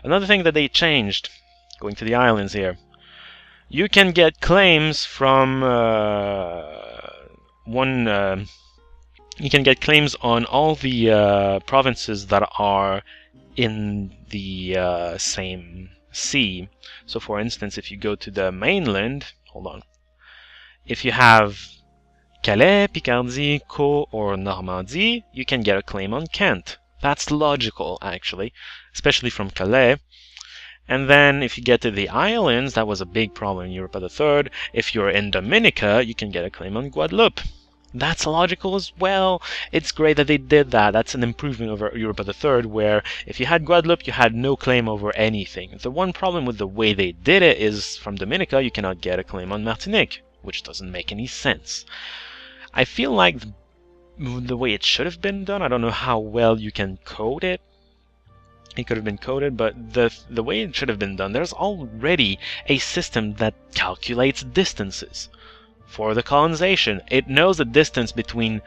Another thing that they changed, going to the islands here, you can get claims from you can get claims on all the provinces that are in the same sea. So for instance, if you go to the mainland, hold on, if you have Calais, Picardie, Caux, or Normandy, you can get a claim on Kent. That's logical, actually, especially from Calais. And then if you get to the islands, that was a big problem in Europa III. If you're in Dominica, you can get a claim on Guadeloupe. That's logical as well. It's great that they did that. That's an improvement over Europa III, where if you had Guadeloupe, you had no claim over anything. The one problem with the way they did it is from Dominica, you cannot get a claim on Martinique, which doesn't make any sense. I feel like the way it should have been done, I don't know how well you can code it. It could have been coded, but the way it should have been done, there's already a system that calculates distances for the colonization. It knows the distance between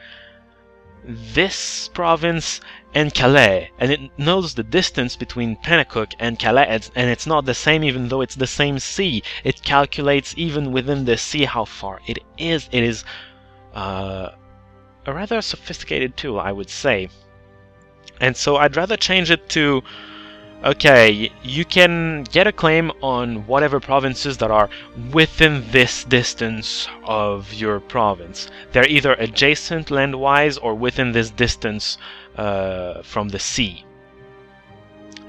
this province and Calais, and it knows the distance between Pennacook and Calais, and it's not the same even though it's the same sea. It calculates even within the sea how far it is. It is a rather sophisticated tool, I would say. And so I'd rather change it to, okay, you can get a claim on whatever provinces that are within this distance of your province. They're either adjacent land-wise or within this distance from the sea.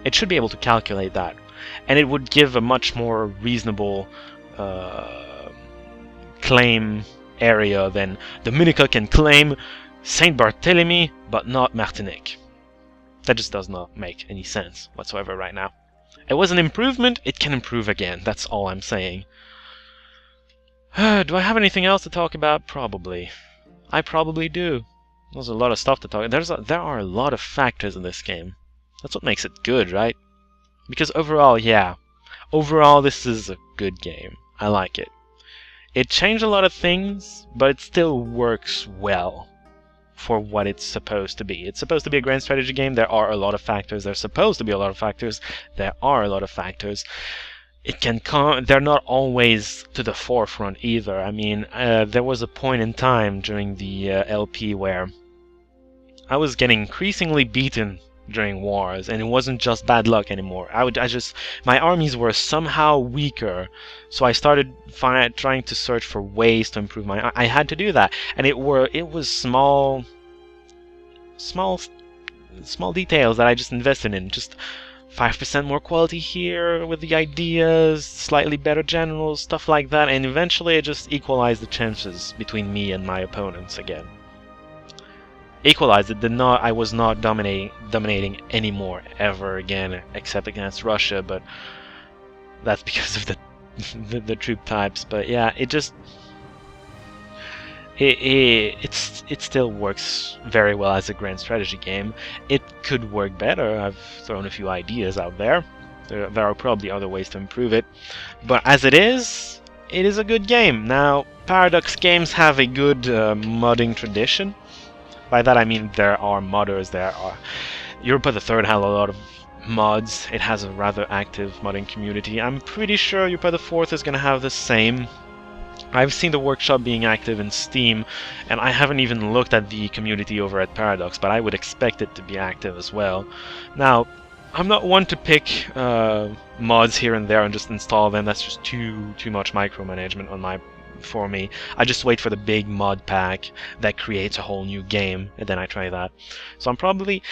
It should be able to calculate that. And it would give a much more reasonable claim area than Dominica can claim Saint Barthélemy, but not Martinique. That just does not make any sense whatsoever right now. It was an improvement, it can improve again, that's all I'm saying. Do I have anything else to talk about? Probably. I probably do. There's a lot of stuff to talk about. There are a lot of factors in this game. That's what makes it good, right? Because overall, yeah. Overall, this is a good game. I like it. It changed a lot of things, but it still works well for what it's supposed to be. It's supposed to be a grand strategy game. There are a lot of factors. There's supposed to be a lot of factors. There are a lot of factors. It can they're not always to the forefront either. I mean, there was a point in time during the LP where I was getting increasingly beaten during wars, and it wasn't just bad luck anymore. My armies were somehow weaker, so I started trying to search for ways to improve my. I had to do that, and it was small details that I just invested in. Just 5% more quality here with the ideas, slightly better generals, stuff like that, and eventually it just equalized the chances between me and my opponents again. Equalized it. I was not dominating anymore ever again, except against Russia, but that's because of the troop types. But yeah, it still works very well as a grand strategy game. It could work better. I've thrown a few ideas out there. There are probably other ways to improve it, but as it is a good game. Now, Paradox games have a good modding tradition. By that I mean there are modders, Europa III has a lot of mods. It has a rather active modding community. I'm pretty sure Europa IV is going to have the same. I've seen the workshop being active in Steam, and I haven't even looked at the community over at Paradox, but I would expect it to be active as well. Now, I'm not one to pick mods here and there and just install them. That's just too much micromanagement for me. I just wait for the big mod pack that creates a whole new game, and then I try that. So I'm probably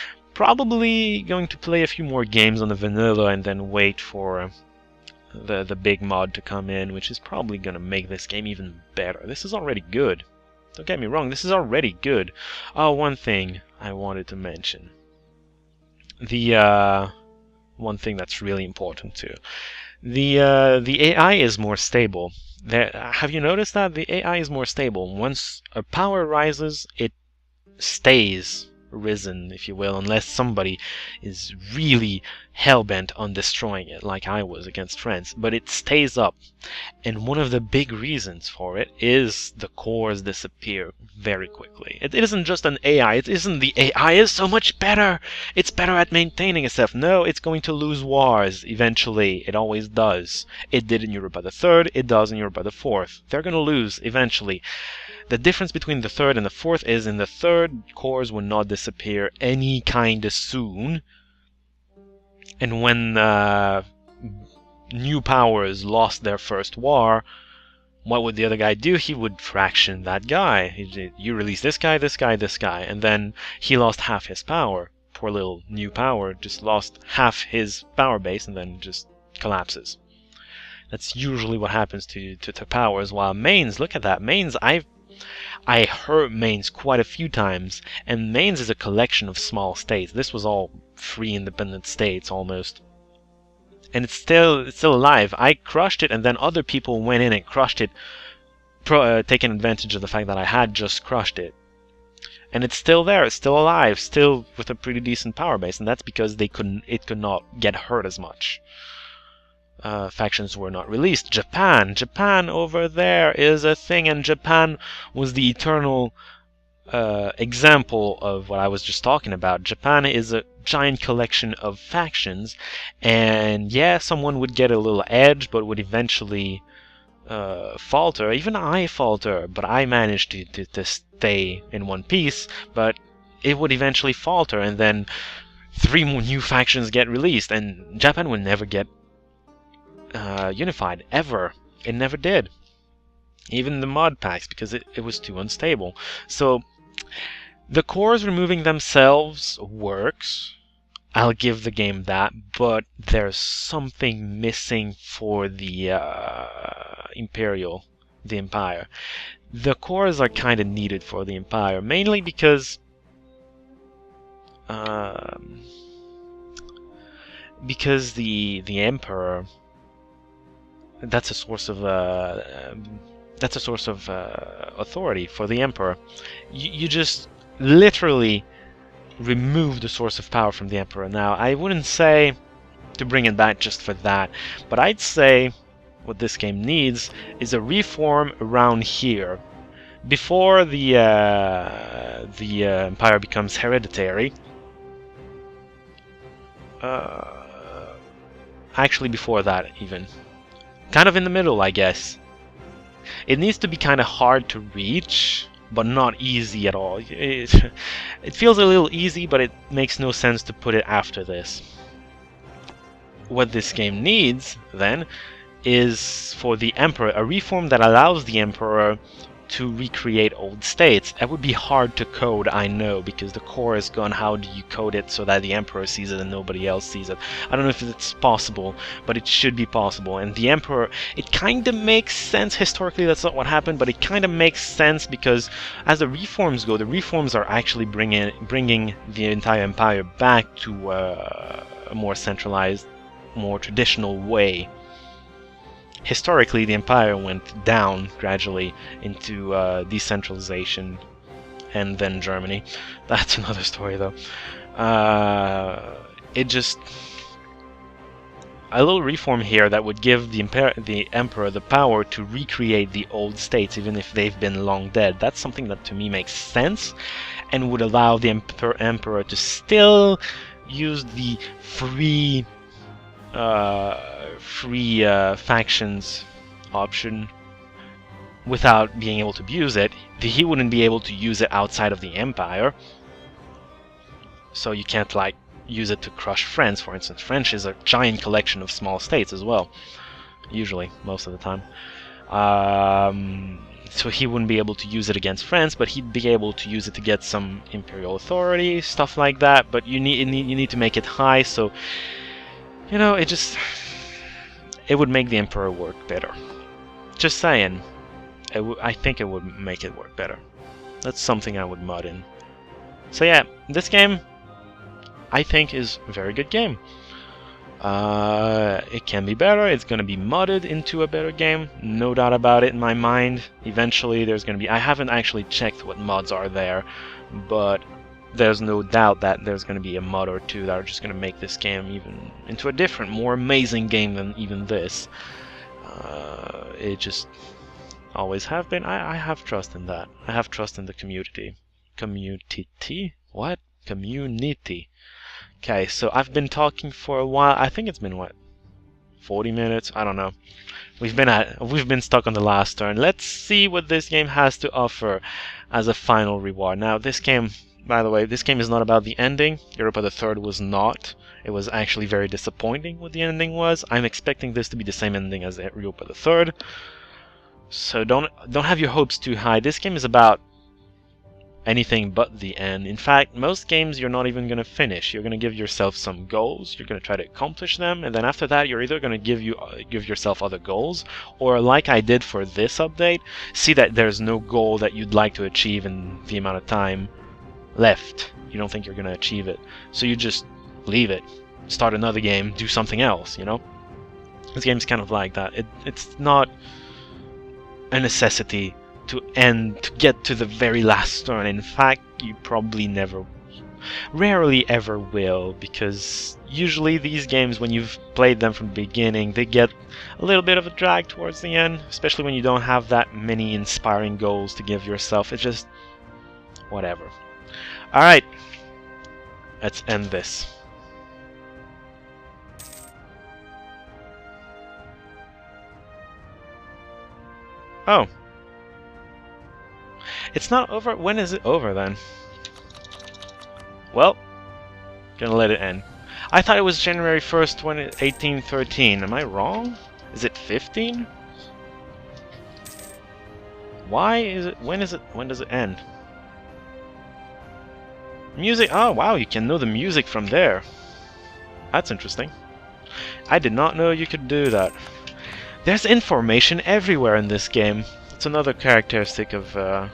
going to play a few more games on the vanilla and then wait for the big mod to come in, which is probably going to make this game even better. This is already good. Don't get me wrong, this is already good. Oh, one thing I wanted to mention. The one thing that's really important too. The AI is more stable. Have you noticed that? The AI is more stable. Once a power rises, it stays risen, if you will, unless somebody is really hell-bent on destroying it, like I was against France, but it stays up. And one of the big reasons for it is the cores disappear very quickly. It isn't just an AI, it isn't the AI is so much better! It's better at maintaining itself. No, it's going to lose wars eventually. It always does. It did in Europa the Third, it does in Europa the Fourth. They're going to lose eventually. The difference between the third and the fourth is in the third, cores will not disappear any kind of soon. And when new powers lost their first war, what would the other guy do? He would fraction that guy. You release this guy, this guy, this guy, and then he lost half his power. Poor little new power just lost half his power base and then just collapses. That's usually what happens to powers. While mains, look at that. Mains, I heard mains quite a few times, and mains is a collection of small states. This was all free independent states almost. And it's still alive. I crushed it, and then other people went in and crushed it, taking advantage of the fact that I had just crushed it. And it's still there, it's still alive, still with a pretty decent power base, and that's because it could not get hurt as much. Factions were not released. Japan over there is a thing, and Japan was the eternal example of what I was just talking about. Japan is a giant collection of factions, and yeah, someone would get a little edge, but would eventually falter. Even I falter, but I managed to stay in one piece, but it would eventually falter, and then 3 more new factions get released, and Japan would never get unified, ever. It never did. Even the mod packs, because it was too unstable. So the cores removing themselves works. I'll give the game that, but there's something missing for the Empire. The cores are kind of needed for the Empire, mainly because the Emperor, that's a source of authority for the Emperor. You just literally remove the source of power from the Emperor. Now, I wouldn't say to bring it back just for that, but I'd say what this game needs is a reform around here. Before the Empire becomes hereditary, actually before that even. Kind of in the middle, I guess. It needs to be kind of hard to reach, but not easy at all. It feels a little easy, but it makes no sense to put it after this. What this game needs, then, is for the Emperor, a reform that allows the Emperor to recreate old states. That would be hard to code, I know, because the core is gone. How do you code it so that the Emperor sees it and nobody else sees it? I don't know if it's possible, but it should be possible. And the Emperor, it kind of makes sense. Historically, that's not what happened, but it kind of makes sense because as the reforms go, the reforms are actually bringing the entire Empire back to a more centralized, more traditional way. Historically, the Empire went down gradually into decentralization, and then Germany. That's another story, though. It just... a little reform here that would give the Emperor the power to recreate the old states, even if they've been long dead. That's something that, to me, makes sense, and would allow the Emperor to still use the free factions option without being able to abuse it. He wouldn't be able to use it outside of the Empire, so you can't like use it to crush France, for instance. France is a giant collection of small states as well, usually, most of the time. So he wouldn't be able to use it against France, but he'd be able to use it to get some imperial authority, stuff like that. But you need to make it high, so you know, it would make the Emperor work better. Just saying. I think it would make it work better. That's something I would mod in. So yeah, this game, I think, is a very good game. It can be better. It's going to be modded into a better game. No doubt about it in my mind. Eventually there's going to be... I haven't actually checked what mods are there, but there's no doubt that there's going to be a mod or two that are just going to make this game even into a different, more amazing game than even this. It just always have been. I have trust in that. I have trust in the community. Community? What? Community. Okay, so I've been talking for a while. I think it's been what? 40 minutes? I don't know. We've been stuck on the last turn. Let's see what this game has to offer as a final reward. Now, this game, by the way, this game is not about the ending. Europa the Third was not. It was actually very disappointing what the ending was. I'm expecting this to be the same ending as Europa the Third. So don't have your hopes too high. This game is about anything but the end. In fact, most games you're not even going to finish. You're going to give yourself some goals, you're going to try to accomplish them, and then after that you're either going to give yourself other goals, or like I did for this update, see that there's no goal that you'd like to achieve in the amount of time left. You don't think you're going to achieve it, so you just leave it, start another game, do something else, you know? This game's kind of like that. It's not a necessity to get to the very last turn. In fact, you probably rarely ever will, because usually these games, when you've played them from the beginning, they get a little bit of a drag towards the end, especially when you don't have that many inspiring goals to give yourself. It's just whatever. Alright, let's end this. Oh. It's not over. When is it over then? Well, gonna let it end. I thought it was January 1st, 1813. Am I wrong? Is it 15? Why is it? When does it end? Music. Oh wow, you can know the music from there. That's interesting. I did not know you could do that. There's information everywhere in this game. It's another characteristic of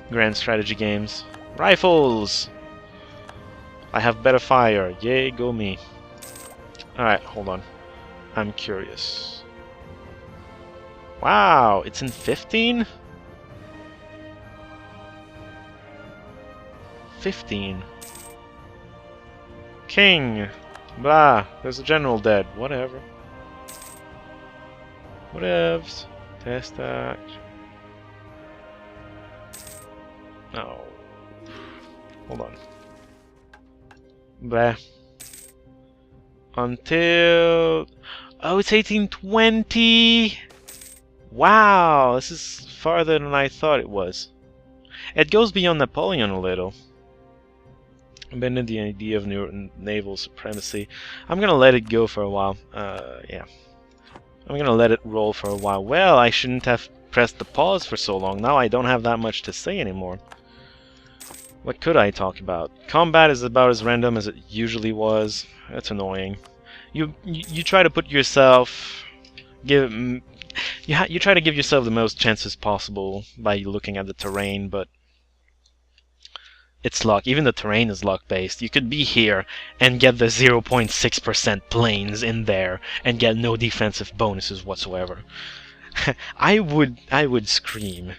grand strategy games. Rifles! I have better fire. Yay, go me. Alright, hold on. I'm curious. Wow, it's in 15? 15. King! Blah, there's a general dead. Whatever. Whatevs. Test that. No. Hold on. Blah. Until... Oh, it's 1820! Wow, this is farther than I thought it was. It goes beyond Napoleon a little. Abandoned the idea of naval supremacy. I'm gonna let it go for a while. Yeah. I'm gonna let it roll for a while. Well, I shouldn't have pressed the pause for so long. Now I don't have that much to say anymore. What could I talk about? Combat is about as random as it usually was. That's annoying. You try to put yourself... you try to give yourself the most chances possible by looking at the terrain, but... it's luck. Even the terrain is luck-based. You could be here and get the 0.6% planes in there and get no defensive bonuses whatsoever. I would scream.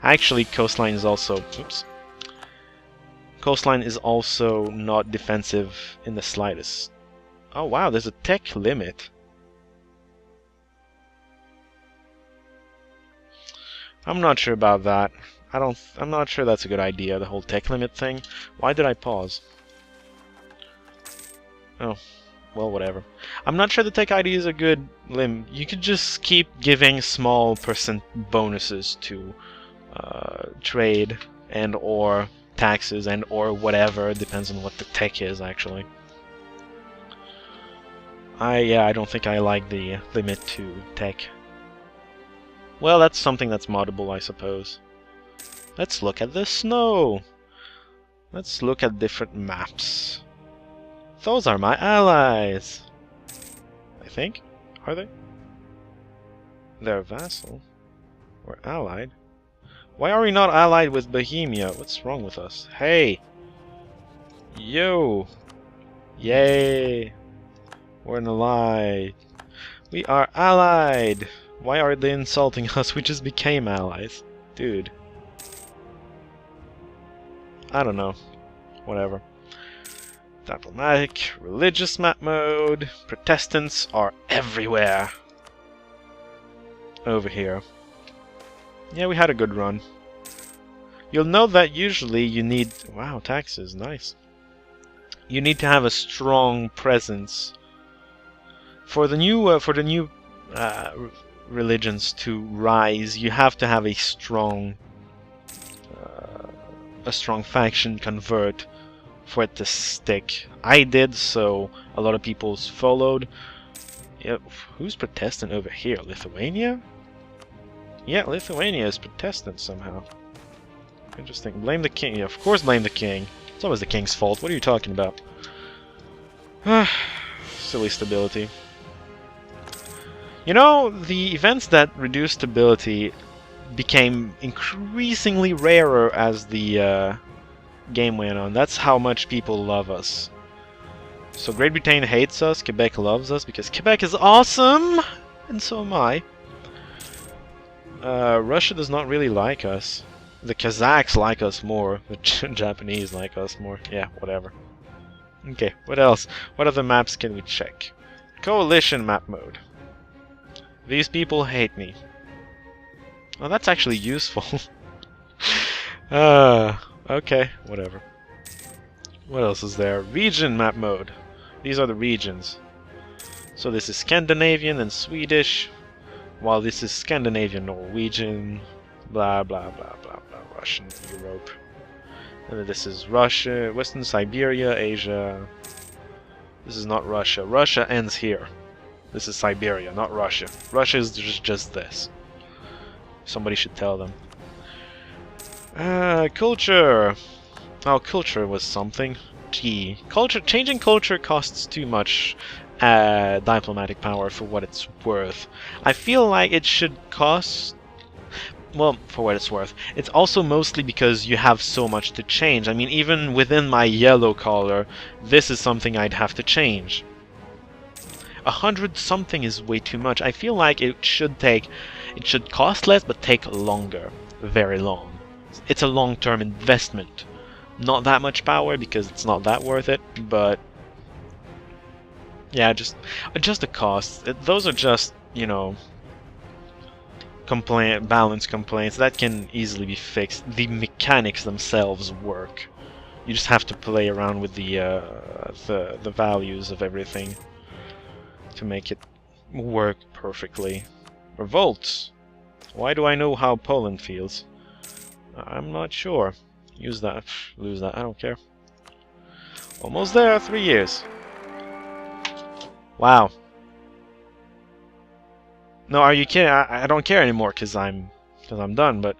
Actually, coastline is also... oops. Coastline is also not defensive in the slightest. Oh wow, there's a tech limit. I'm not sure about that. I'm not sure that's a good idea, the whole tech limit thing. Why did I pause? Oh, well, whatever. I'm not sure the tech ID is a good limit. You could just keep giving small percent bonuses to trade and or taxes and or whatever. It depends on what the tech is, actually. I don't think I like the limit to tech. Well, that's something that's moddable, I suppose. Let's look at the snow. Let's look at different maps. Those are my allies. I think. Are they? They're vassal. We're allied. Why are we not allied with Bohemia? What's wrong with us? Hey! Yo! Yay! We're an ally. We are allied! Why are they insulting us? We just became allies. Dude. I don't know. Whatever. Diplomatic, religious map mode. Protestants are everywhere. Over here. Yeah, we had a good run. You'll know that usually you need... Wow, taxes, nice. You need to have a strong presence. For the new religions to rise, you have to have a strong faction convert for it to stick. I did, so a lot of people followed. Yeah, who's Protestant over here? Lithuania? Yeah, Lithuania is Protestant somehow. Interesting. Blame the king. Yeah, of course blame the king. It's always the king's fault. What are you talking about? Silly stability. You know, the events that reduced stability became increasingly rarer as the game went on. That's how much people love us. So Great Britain hates us, Quebec loves us, because Quebec is awesome! And so am I. Russia does not really like us. The Kazakhs like us more. The Japanese like us more. Yeah, whatever. Okay, what else? What other maps can we check? Coalition map mode. These people hate me. Oh, that's actually useful. Okay, whatever. What else is there? Region map mode. These are the regions. So this is Scandinavian and Swedish, while this is Scandinavian, Norwegian, blah blah blah blah blah, Russian, Europe. And then this is Russia, Western Siberia, Asia. This is not Russia. Russia ends here. This is Siberia, not Russia. Russia is just this. Somebody should tell them. Culture. Oh, culture was something. Gee, changing culture costs too much diplomatic power for what it's worth. I feel like it should cost... Well, for what it's worth. It's also mostly because you have so much to change. I mean, even within my yellow color, this is something I'd have to change. 100 something is way too much. I feel like it should cost less, but take longer. Very long. It's a long-term investment. Not that much power, because it's not that worth it, but... yeah, just the costs. Those are just, you know... balance complaints. That can easily be fixed. The mechanics themselves work. You just have to play around with the values of everything to make it work perfectly. Revolts. Why do I know how Poland feels? I'm not sure. Use that. Lose that. I don't care. Almost there. 3 years. Wow. No, are you kidding? I don't care anymore because I'm done. But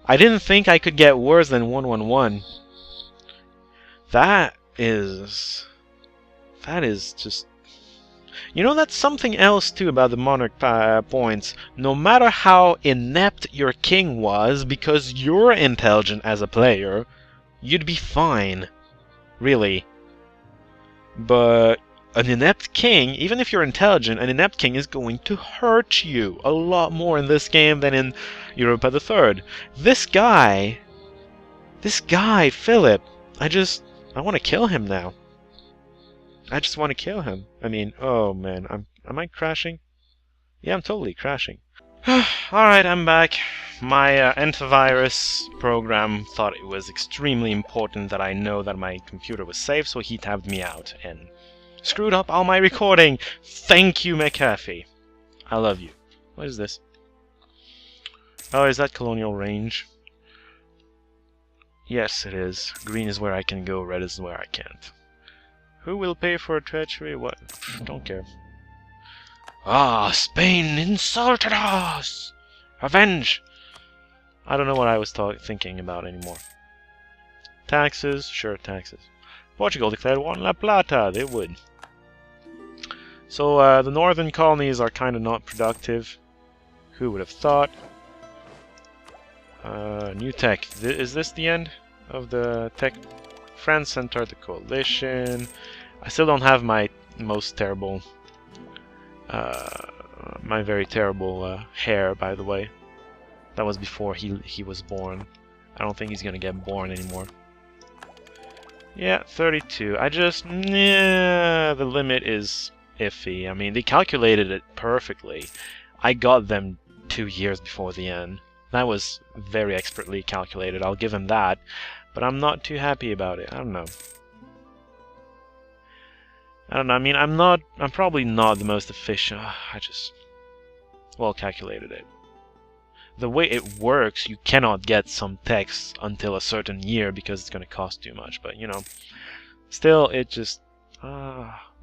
I didn't think I could get worse than 111. That is just. You know, that's something else too about the monarch points. No matter how inept your king was, because you're intelligent as a player, you'd be fine. Really. But an inept king, even if you're intelligent, an inept king is going to hurt you a lot more in this game than in Europa the Third. This guy, Philip, I want to kill him now. I just want to kill him. I mean, oh man, am I crashing? Yeah, I'm totally crashing. Alright, I'm back. My antivirus program thought it was extremely important that I know that my computer was safe, so he tabbed me out and screwed up all my recording. Thank you, McAfee. I love you. What is this? Oh, is that Colonial Range? Yes, it is. Green is where I can go, red is where I can't. Who will pay for treachery? What? Don't care. Ah, Spain insulted us! Revenge! I don't know what I was thinking about anymore. Taxes? Sure, taxes. Portugal declared war on La Plata. They would. So, the northern colonies are kind of not productive. Who would have thought? New tech. Is this the end of the tech? France entered the coalition. I still don't have my most terrible, my very terrible hair, by the way. That was before he was born. I don't think he's gonna get born anymore. Yeah, 32. The limit is iffy. I mean, they calculated it perfectly. I got them 2 years before the end. That was very expertly calculated, I'll give them that. But I'm not too happy about it. I don't know. I mean, I'm probably not the most efficient. I just well calculated it. The way it works, you cannot get some text until a certain year because it's going to cost too much. But, you know, still, it just...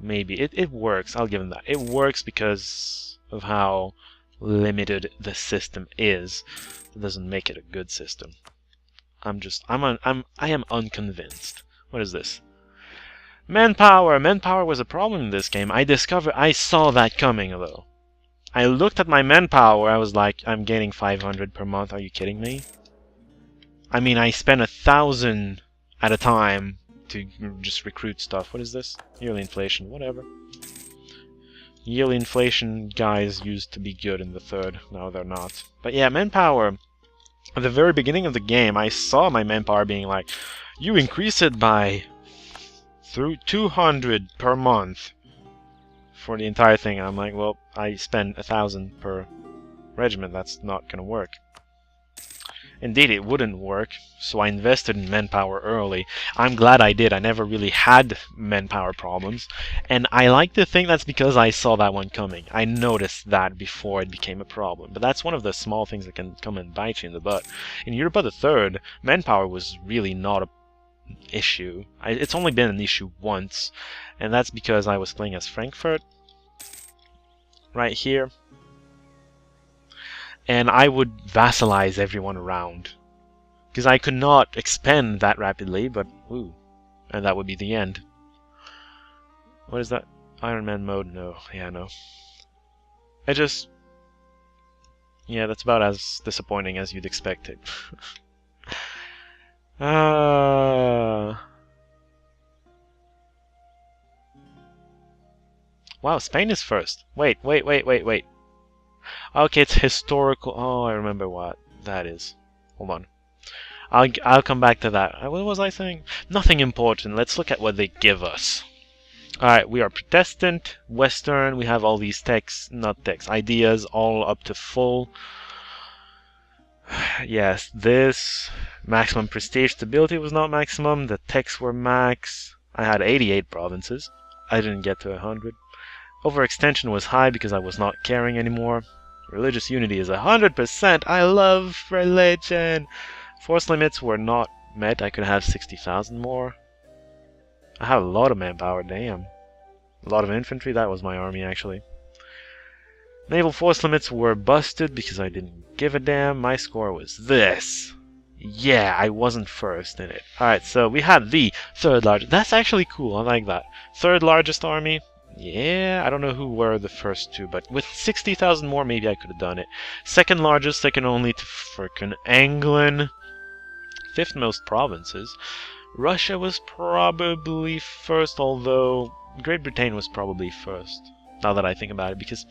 maybe. It works, I'll give them that. It works because of how limited the system is. It doesn't make it a good system. I am unconvinced. What is this? Manpower! Manpower was a problem in this game. I saw that coming, though. I looked at my manpower, I was like, I'm getting 500 per month, are you kidding me? I mean, I spent 1,000 at a time to just recruit stuff. What is this? Yearly inflation, whatever. Yearly inflation guys used to be good in the third, now they're not. But yeah, manpower, at the very beginning of the game, I saw my manpower being like, you increase it by 200 per month for the entire thing. I'm like, well, I spend 1,000 per regiment, that's not gonna work. Indeed, it wouldn't work, so I invested in manpower early. I'm glad I did. I never really had manpower problems, and I like to think that's because I saw that one coming. I noticed that before it became a problem, but that's one of the small things that can come and bite you in the butt. In Europa the Third, manpower was really not an issue. It's only been an issue once, and that's because I was playing as Frankfurt, right here. And I would vassalize everyone around. Because I could not expand that rapidly, but ooh. And that would be the end. What is that? Iron Man mode? No. Yeah, no. Yeah, that's about as disappointing as you'd expect it. Wow, Spain is first. Wait. Okay, it's historical. Oh, I remember what that is. Hold on. I'll come back to that. What was I saying? Nothing important. Let's look at what they give us. Alright, we are Protestant, Western, we have all these ideas all up to full. Yes, this maximum prestige stability was not maximum, the texts were max. I had 88 provinces. I didn't get to 100. Overextension was high because I was not caring anymore. Religious unity is 100%. I love religion. Force limits were not met. I could have 60,000 more. I have a lot of manpower, damn. A lot of infantry, that was my army actually. Naval force limits were busted because I didn't give a damn. My score was this. Yeah, I wasn't first in it. Alright, so we had the third largest. That's actually cool, I like that. Third largest army. Yeah, I don't know who were the first two, but with 60,000 more, maybe I could have done it. Second largest, second only to frickin' England. Fifth most provinces. Russia was probably first, although Great Britain was probably first, now that I think about it, because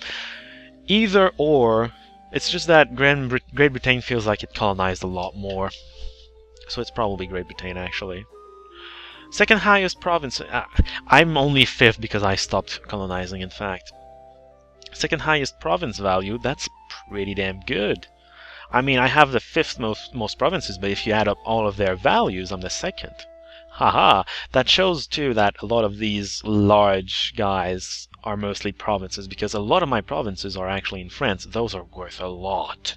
either or, it's just that Great Britain feels like it colonized a lot more. So it's probably Great Britain, actually. Second highest province. I'm only fifth because I stopped colonizing, in fact. Second highest province value, that's pretty damn good. I mean, I have the fifth most provinces, but if you add up all of their values, I'm the second. Haha, that shows too that a lot of these large guys are mostly provinces, because a lot of my provinces are actually in France. Those are worth a lot.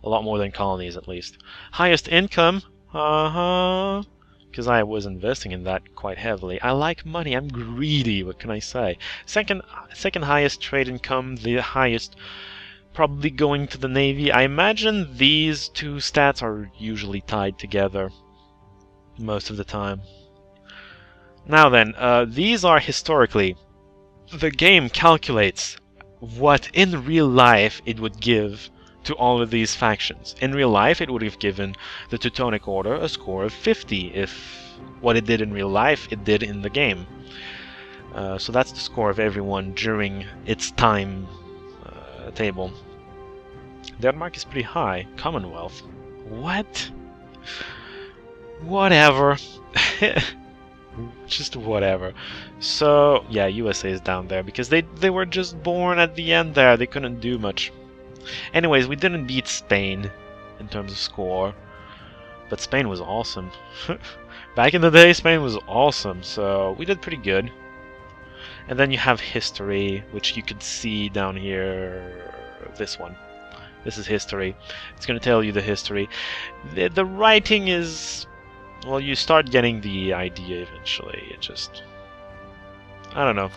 A lot more than colonies, at least. Highest income? Because I was investing in that quite heavily. I like money, I'm greedy, what can I say? Second highest trade income, the highest probably going to the Navy. I imagine these two stats are usually tied together most of the time. Now then, these are historically. The game calculates what in real life it would give to all of these factions. In real life, it would have given the Teutonic Order a score of 50 if what it did in real life, it did in the game. So that's the score of everyone during its time table. Denmark is pretty high. Commonwealth. What? Whatever. just whatever. So yeah, USA is down there because they were just born at the end there. They couldn't do much. Anyways, we didn't beat Spain in terms of score, but Spain was awesome. Back in the day, Spain was awesome, so we did pretty good. And then you have history, which you could see down here. This one. This is history. It's going to tell you the history. The writing is... well, you start getting the idea eventually. It just... I don't know.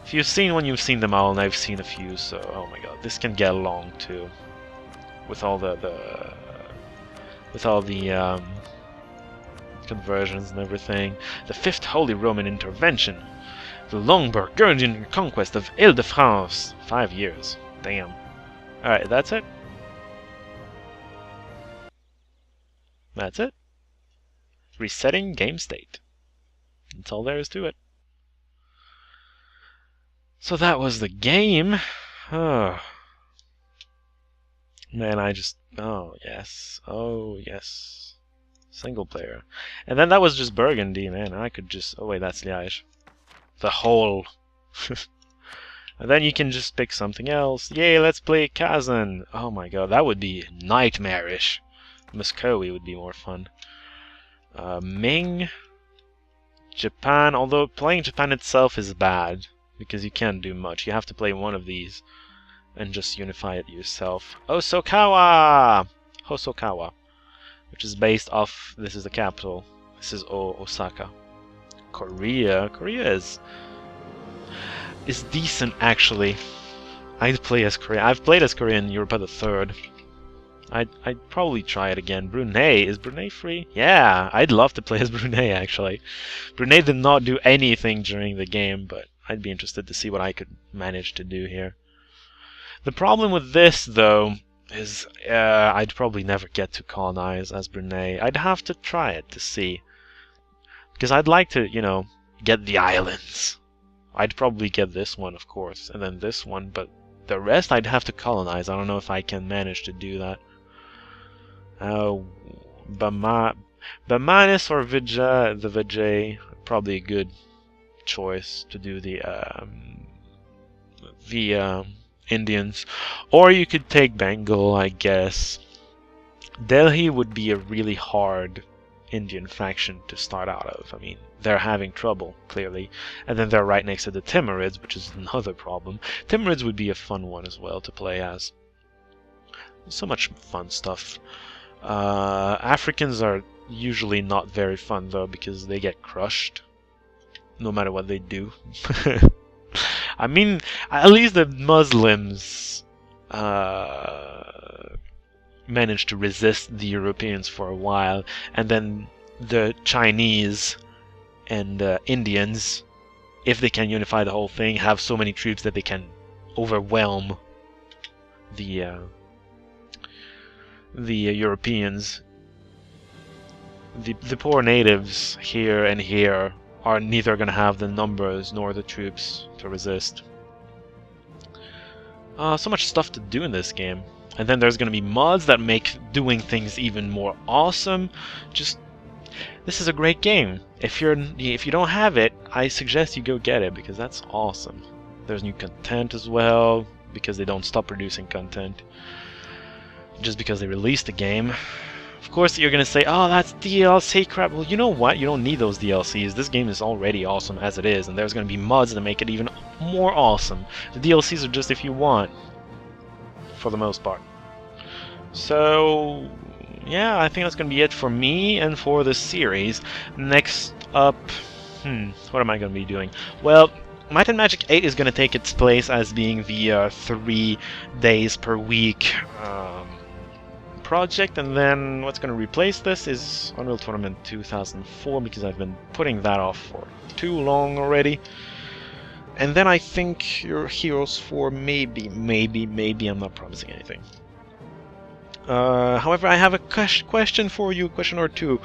If you've seen one, you've seen them all, and I've seen a few, so... oh my god, this can get long, too. With all the conversions and everything. The Fifth Holy Roman Intervention. The long Burgundian conquest of Ile-de-France. 5 years. Damn. Alright, that's it. That's it. Resetting game state. That's all there is to it. So that was the game. Oh. Man, I just... oh, yes. Oh, yes. Single player. And then that was just Burgundy, man. I could just... oh, wait, that's Liège. The whole... and then you can just pick something else. Yay, let's play Kazan. Oh my god, that would be nightmarish. Muscovy would be more fun. Ming. Japan, although playing Japan itself is bad, because you can't do much. You have to play one of these and just unify it yourself. Hosokawa! Hosokawa. Which is based off... this is the capital. This is Osaka. Korea. Korea is decent, actually. I'd play as Korea. I've played as Korea in Europa the Third. I'd probably try it again. Brunei. Is Brunei free? Yeah, I'd love to play as Brunei, actually. Brunei did not do anything during the game, but I'd be interested to see what I could manage to do here. The problem with this, though, is I'd probably never get to colonize as Brunei. I'd have to try it to see. Because I'd like to, you know, get the islands. I'd probably get this one, of course, and then this one, but the rest I'd have to colonize. I don't know if I can manage to do that. Bamanis or Vijay, the Vijay, probably a good choice to do the Indians. Or you could take Bengal, I guess. Delhi would be a really hard Indian faction to start out of. I mean, they're having trouble, clearly. And then they're right next to the Timurids, which is another problem. Timurids would be a fun one as well to play as. So much fun stuff. Africans are usually not very fun, though, because they get crushed no matter what they do. I mean, at least the Muslims managed to resist the Europeans for a while, and then the Chinese and Indians, if they can unify the whole thing, have so many troops that they can overwhelm the Europeans. The poor natives here and here are neither going to have the numbers nor the troops to resist. So much stuff to do in this game. And then there's going to be mods that make doing things even more awesome. Just, this is a great game. If you don't have it, I suggest you go get it, because that's awesome. There's new content as well, because they don't stop producing content just because they released the game. Of course, you're going to say, oh, that's DLC crap. Well, you know what? You don't need those DLCs. This game is already awesome as it is, and there's going to be mods that make it even more awesome. The DLCs are just if you want, for the most part. So, yeah, I think that's going to be it for me and for this series. Next up, what am I going to be doing? Well, Might and Magic 8 is going to take its place as being the 3 days per week project, and then what's going to replace this is Unreal Tournament 2004, because I've been putting that off for too long already. And then I think your Heroes 4, maybe, I'm not promising anything. However, I have a question for you, question or two.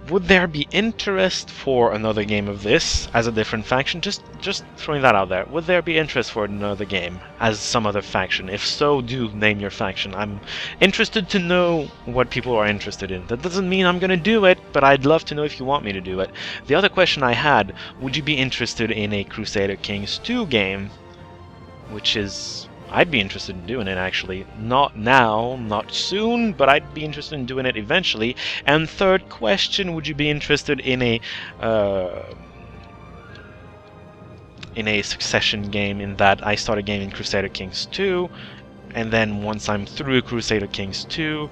Would there be interest for another game of this as a different faction? Just throwing that out there. Would there be interest for another game as some other faction? If so, do name your faction. I'm interested to know what people are interested in. That doesn't mean I'm gonna do it, but I'd love to know if you want me to do it. The other question I had, would you be interested in a Crusader Kings 2 game? Which is... I'd be interested in doing it, actually. Not now, not soon, but I'd be interested in doing it eventually. And third question, would you be interested in a succession game, in that I start a game in Crusader Kings 2, and then once I'm through Crusader Kings 2,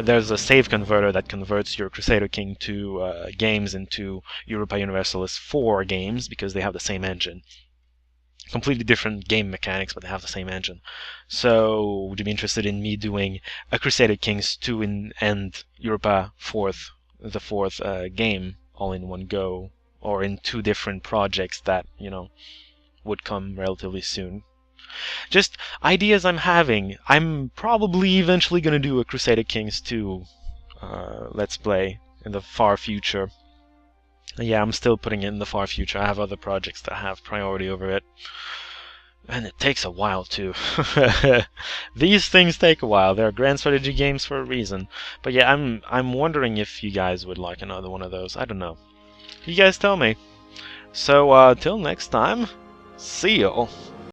there's a save converter that converts your Crusader King 2 games into Europa Universalis 4 games, because they have the same engine. Completely different game mechanics, but they have the same engine. So, would you be interested in me doing a Crusader Kings 2 and Europa the fourth game, all in one go, or in 2 different projects that, you know, would come relatively soon? Just ideas I'm having. I'm probably eventually gonna do a Crusader Kings 2 Let's Play in the far future. Yeah, I'm still putting it in the far future. I have other projects that have priority over it. And it takes a while, too. These things take a while. They're grand strategy games for a reason. But yeah, I'm wondering if you guys would like another one of those. I don't know. You guys tell me. So, till next time, see y'all.